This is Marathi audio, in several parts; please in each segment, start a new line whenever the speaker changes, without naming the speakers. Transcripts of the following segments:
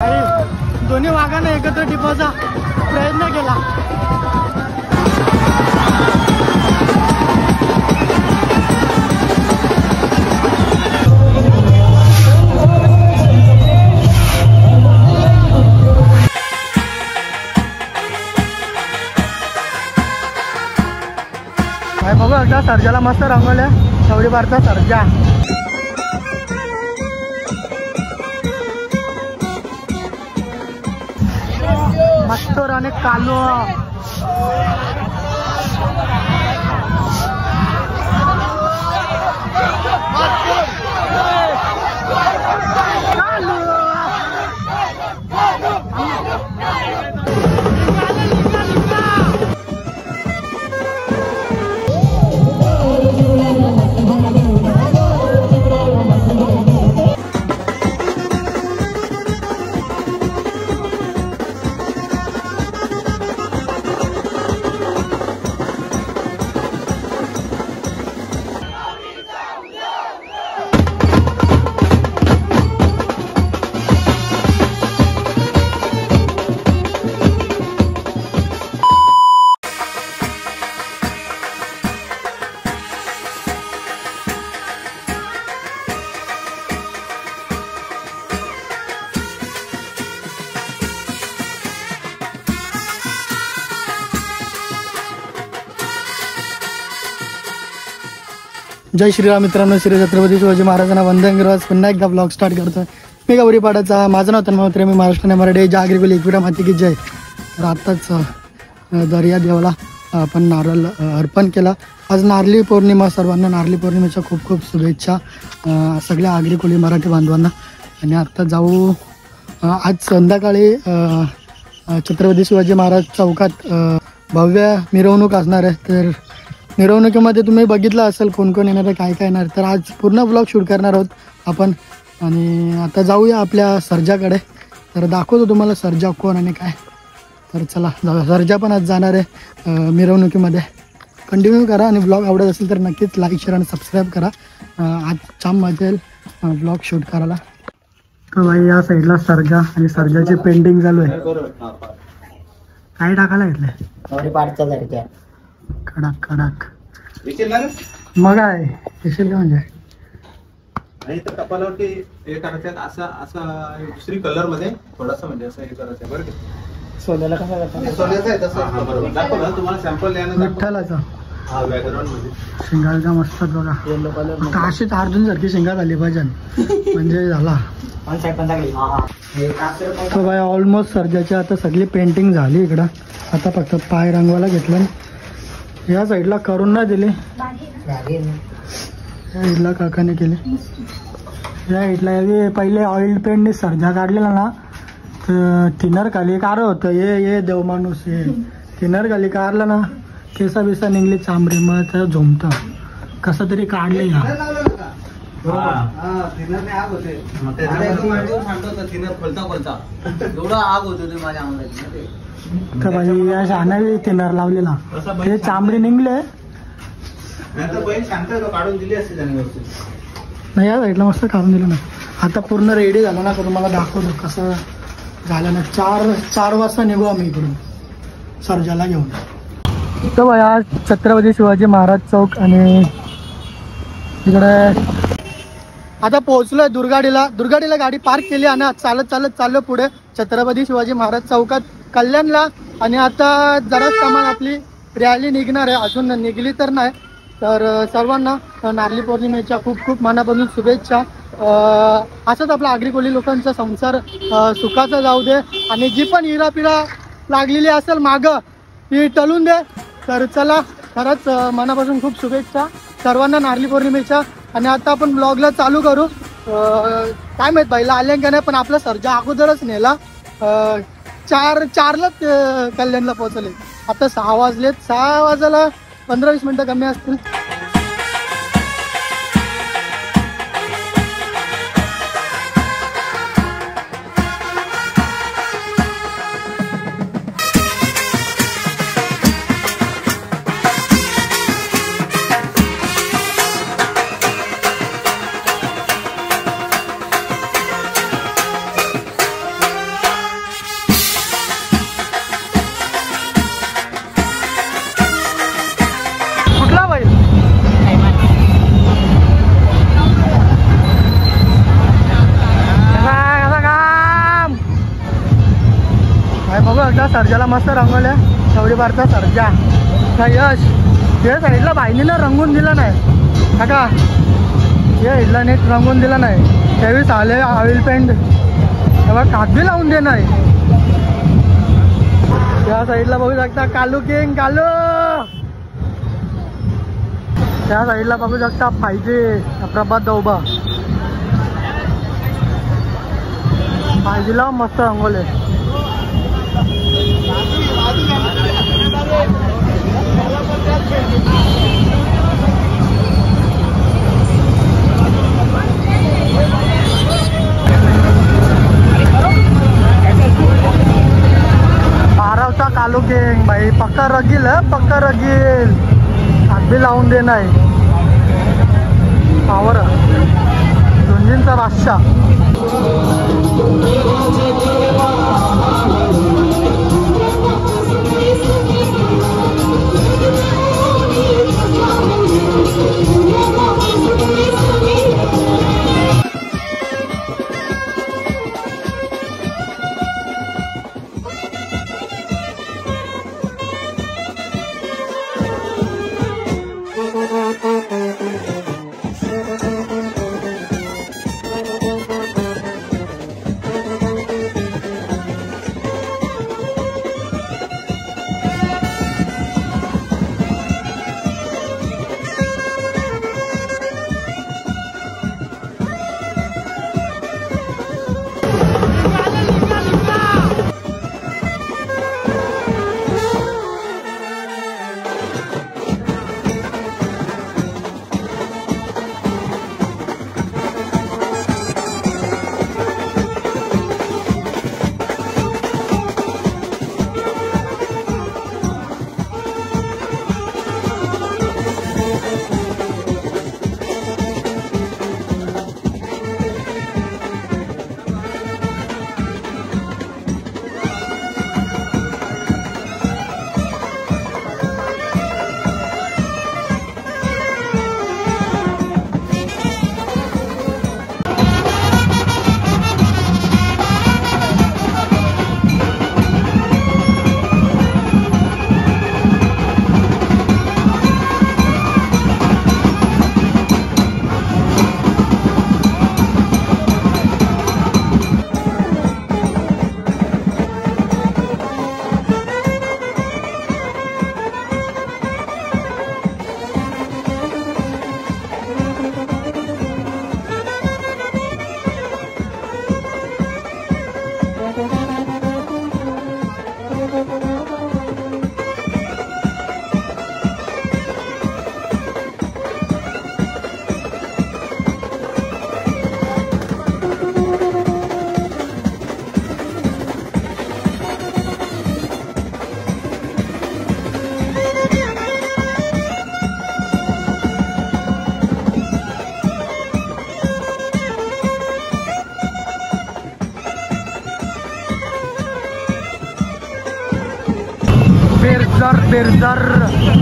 दोन्ही वाघाने एकत्र टिपवायचा प्रयत्न केला. बघू एकदा सर्जाला मस्त रंगवल्या. चौडी बारचा सर्जा. मस्तर आणि कालो. जय श्रीराम मित्रांनो. श्री छत्रपती शिवाजी महाराजांना वंदन गिरवाज पुन्हा एकदा ब्लॉग स्टार्ट करतोय. मी गौरीपाडाचा. माझं नाव तन्मय. मी महाराष्ट्र मराठी जागरी एकविरा माती की जय. तर आत्ताच दर्या देवला आपण नारळ अर्पण केला. आज नारळी पौर्णिमा. सर्वांना नारळी पौर्णिमेच्या खूप खूप शुभेच्छा सगळ्या आगरी कोळी मराठी बांधवांना. आणि आत्ता जाऊ. आज संध्याकाळी छत्रपती शिवाजी महाराज चौकात भव्य मिरवणूक असणार आहे. तर मिरवणुकीमध्ये तुम्ही बघितलं असेल कोण कोण येणार आहे, काय काय येणार. तर आज पूर्ण ब्लॉग शूट करणार आहोत आपण. आणि आता जाऊया आपल्या सर्जाकडे. तर दाखवतो तुम्हाला सर्जा कोण आणि काय. तर चला जाऊया. सर्जा पण आज जाणार आहे मिरवणुकीमध्ये. कंटिन्यू करा आणि ब्लॉग आवडत असेल तर नक्कीच लाईक शेअर आणि सबस्क्राईब करा. आज छान मजा येईल ब्लॉग शूट करायला. तर भाई या साईडला सर्जा आणि सर्जाची पेंटिंग चालू आहे. काय टाकायला घेतलंय? कडक कडक मग आहे येशील का म्हणजे
आणि तर कपालावरती हे करायचं असं दुसरी कलर मध्ये थोडासा म्हणजे असं हे करायचं आहे बरं का.
सोन्याला कसा करता?
सोन्याचा आहे तसं बरोबर दाखवलं तुम्हाला सॅम्पल यानं.
विठ्ठलाचा
हा बॅकग्राऊंड मध्ये
शिंगाचा मस्त बघा.
येलो कलर
काशीत अर्जुन सारखी शिंगा झाली पाहिजे म्हणजे झाला. तर बाय ऑलमोस्ट सर्जाची आता सगळी पेंटिंग झाली इकडं. आता फक्त पाय रंगवायला घेतलं. या साईडला करून नाही दिली. या इडला काकाने केले. या इडला पहिले ऑइल पेंटने सर्जा काढलेला ना. तर थिनर खाली कार होतं ये देव माणूस हे थिनर खाली कारलं ना. केसा बिसा निघली चांबडी. मग तर झोमतं कसं तरी काढले.
आग होते आग होते माझ्या अंगाची.
तर भाई या शानावी थिनर लावलेला ते चांबडी निघले. नाही या साईडला मस्त काढून दिलं ना. आता पूर्ण रेडी झालं ना. तुम्हाला दाखवतो कसं झालं ना. 4 वाजता निघू आम्ही इकडून सर्जाला घेऊन. तर भाई छत्रपती शिवाजी महाराज चौक आणि इकडे आता पोहोचलोय दुर्गाडीला गाडी पार्क केली आणि चालत चाललो पुढे छत्रपती शिवाजी महाराज चौकात कल्याणला. आणि आता जरा सामान आपली रॅली निघणार आहे. अजून निघली तर नाही. तर सर्वांना नारळी पौर्णिमेच्या खूप खूप मनापासून शुभेच्छा. असंच आपला आगरी कोळी लोकांचा संसार सुखाचा जाऊ दे. आणि जी पण हिरापिरा लागलेली असेल मागं ती टलून दे. तर चला खरंच मनापासून खूप शुभेच्छा सर्वांना नारळी पौर्णिमेच्या. आणि आता आपण ब्लॉगला चालू करू. काय माहित बाईला आले का नाही पण आपला सर्जा अगोदरच नेला. 4लाच कल्याणला पोहोचले. आता 6 वाजलेत. 6 वाजायला 15-20 मिनटं कमी असतील. साईडला सर्जाला मस्त रंगवल्या. चौडीपारचा सर्जा का यश या साईडला बाईनीला रंगून दिला नाही काका. या साईडला नीट रंगून दिला नाही. त्यावेळेस आले ऑइल पेंट तेव्हा कागदी लावून दे नाही. त्या साईडला बघू शकता कालू किंग कालू. त्या साईडला बघू शकता पाहिजे प्रभात दौबा. पाहिजेला मस्त रंगवले. बारावचा कालू किंग भाई पक्का रगील पक्का रगील. हातबी लावून दे नाही. पावर झुंजींचा बादशाह. बेरजर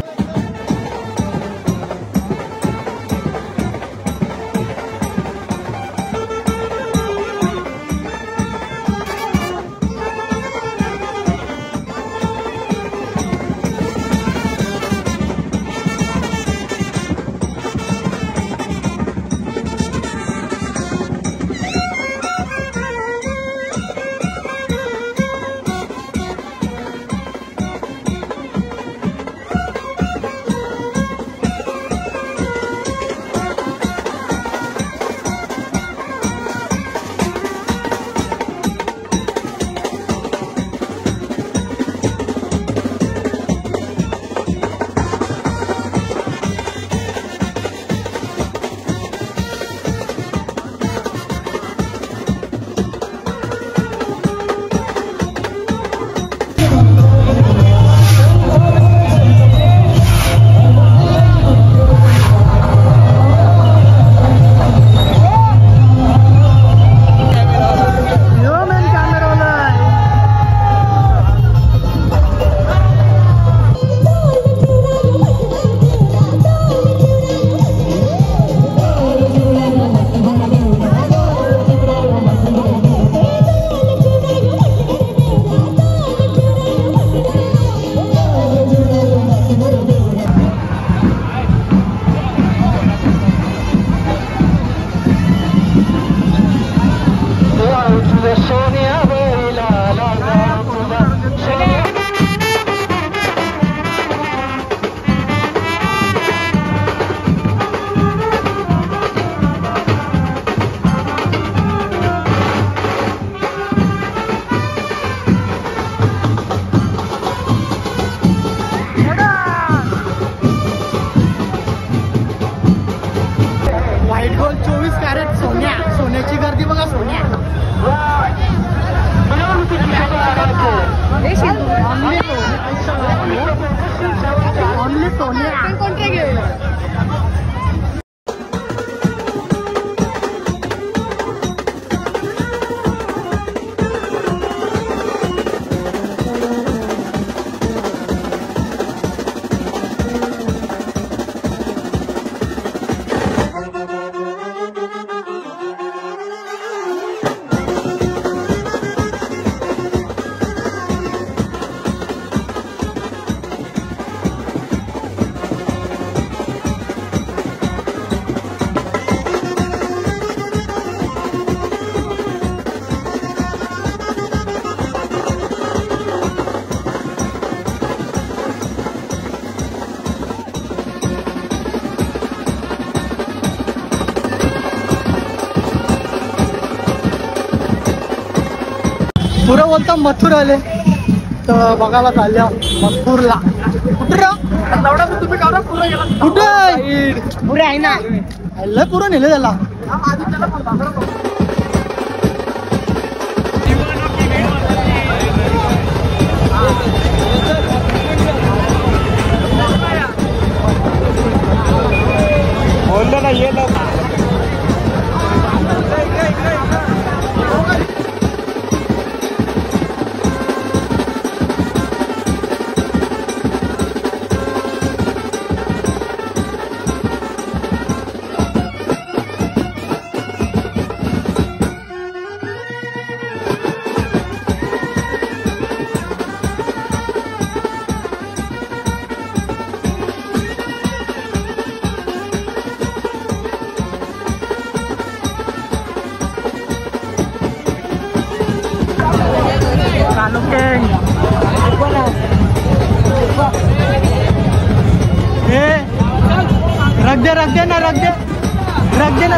बोलता मथुर आले तर बघायला चालल्या मथुरला. कुठे पुरे आहे ना लय पुरं नेलं त्याला.
बोललो ना ये ना.
रख दे ना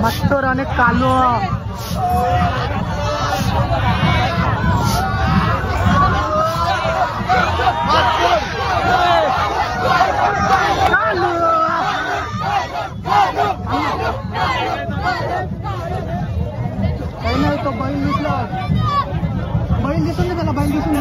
मस्तर आणि कालो तो बैल दिसला. बैल दिसून त्याला बैल दिसून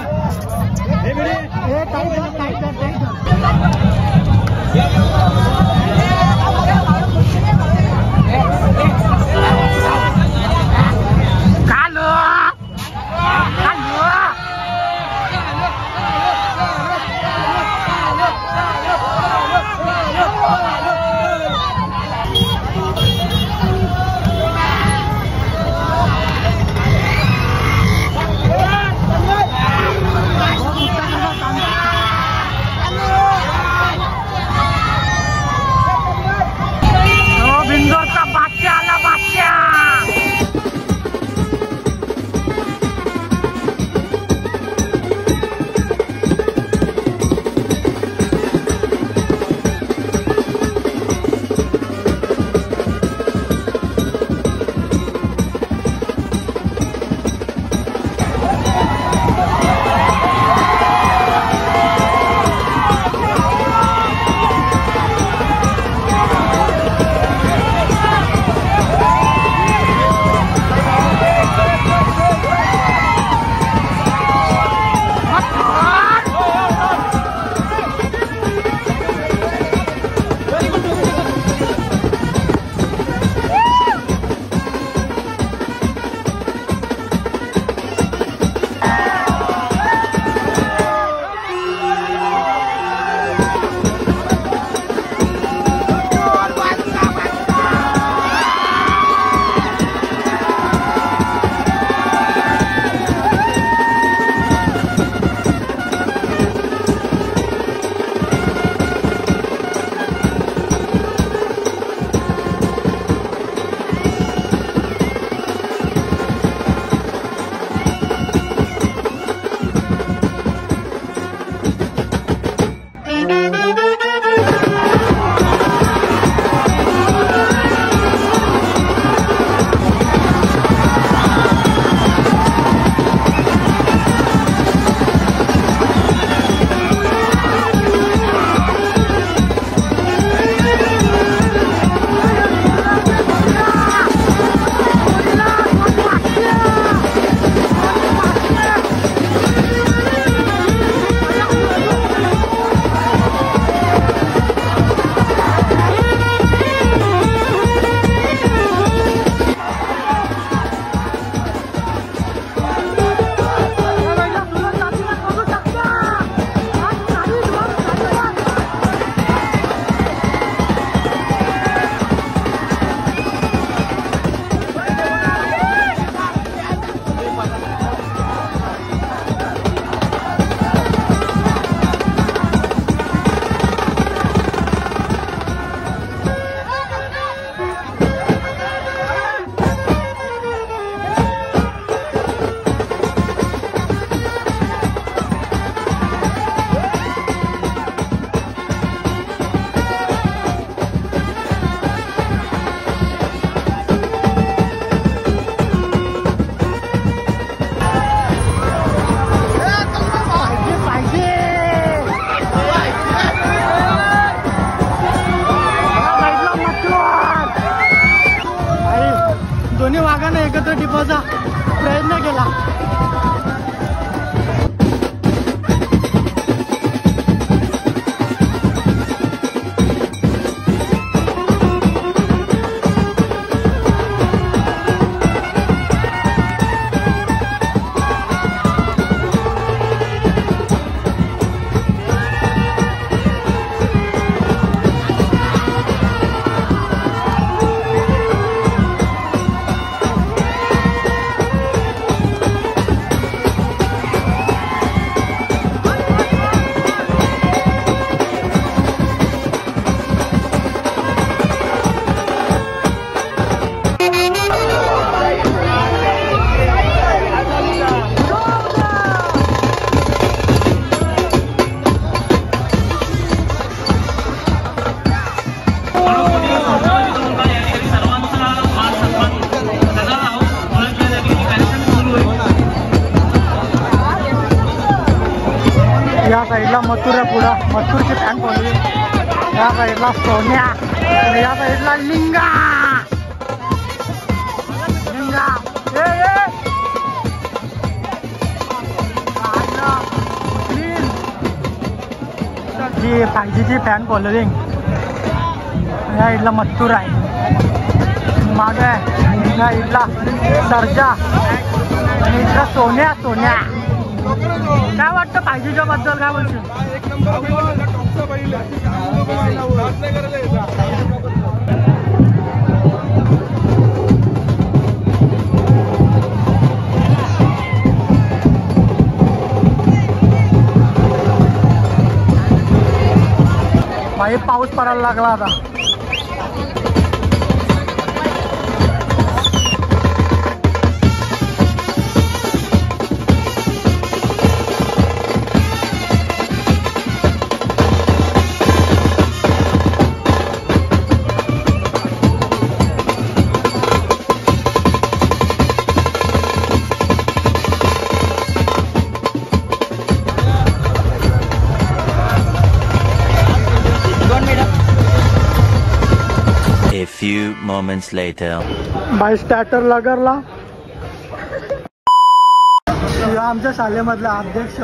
या साईडला मथुर आहे, पुढं मथुरची फॅन फॉलोइंग. या साईडला सोन्या आणि या साईडला लिंगा. लिंगा जी 5Gची फॅन फॉलोइंग. या इथला मथुर आहे, मागे या इथला सर्जा आणि इथला सोन्या. सोन्या काय वाटतं 5Gच्या बद्दल, काय बोलशील? भाई पाऊस पडायला लागला आता.
A few moments later.
बाय स्टार्टर लगरला. आमच्या शाळेमधला अध्यक्ष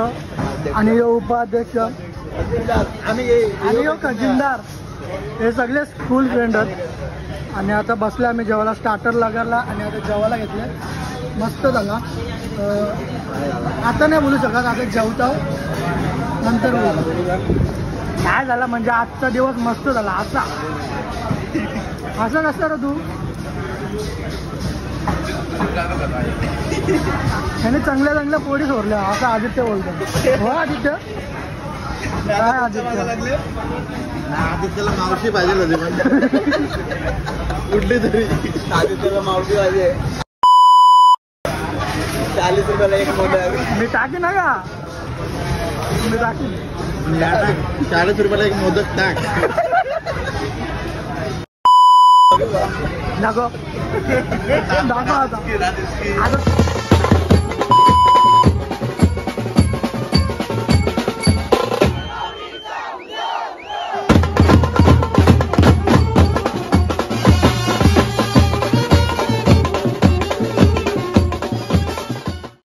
आणि उपाध्यक्ष आणि खजिनदार हे सगळे स्कूल फ्रेंड आहेत. आणि आता बसले आम्ही जेवायला स्टार्टर लगरला आणि आता जेवायला घेतले. मस्त झाला. आता नाही बोलू शकत, आता जेवतो नंतर बोलू. काय झालं म्हणजे आजचा दिवस मस्त झाला. असं नसतं रे तू. त्याने चांगल्या चांगल्या पोळी सोडल्या असं आदित्य बोलतो. हो आदित्य, काय आदित्य?
आदित्यला मावशी पाहिजे होती कुठली तरी. आदित्यला मावशी पाहिजे. 40 रुपयाला एक मोदक. मी
टाकी ना का, मी टाकी.
40 रुपयाला एक मोदक टाक.
दाखव दाखव आता.